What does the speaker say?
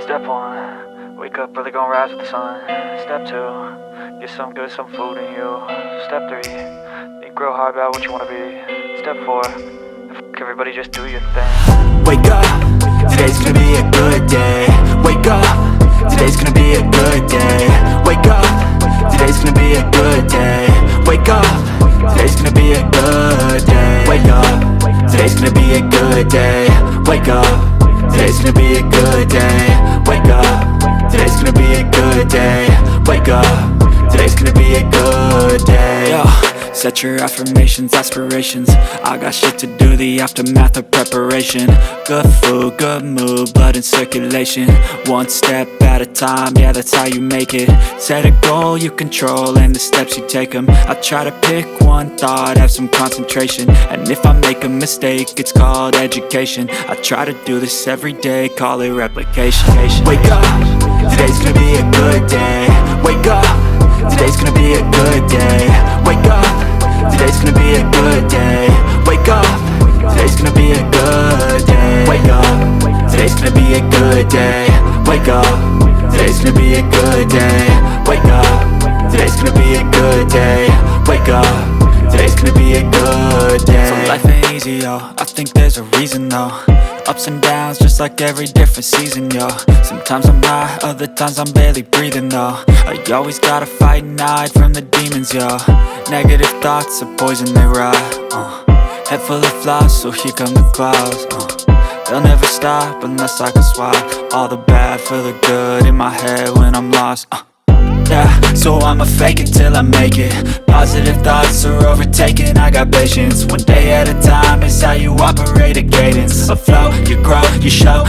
Step 1, wake up early, gonna rise with the sun. Step 2, get some good, some food in you. Step 3, think real hard about what you wanna be. Step 4, everybody just do your thing. Wake up, today's gonna be a good day. Wake up, today's gonna be a good day. Wake up, today's gonna be a good day. Wake up, today's gonna be a good day. Wake up, today's gonna be a good day. Wake up, today's gonna be a good day. Wake up, today's gonna be a good day. Wake up, today's gonna be a good day. Yo, set your affirmations, aspirations. I got shit to do, the aftermath of preparation. Good food, good mood, blood in circulation. One step at a time, yeah, that's how you make it. Set a goal you control and the steps you take them. I try to pick one thought, have some concentration. And if I make a mistake, it's called education. I try to do this every day, call it replication. Wake up, today's gonna be a good day. Wake up, today's gonna be a good day. Wake up, today's gonna be a good day. Wake up, today's gonna be a good day. Wake up, today's gonna be a good day. Wake up, today's gonna be a good day. Wake up, today's gonna be a good day. Wake up, today's gonna be a good day. So life ain't easy, yo, I think there's a reason though. Ups and downs, just like every different season, yo. Sometimes I'm high, other times I'm barely breathing, though. I always gotta fight and hide from the demons, yo. Negative thoughts are poison, they rot. Head full of flies, so here come the clouds. They'll never stop unless I can swap all the bad for the good in my head when I'm lost. Yeah, so I'ma fake it till I make it. Positive thoughts are overtaken, I got patience. One day at a time is how you operate a cadence. A flow, you grow, you show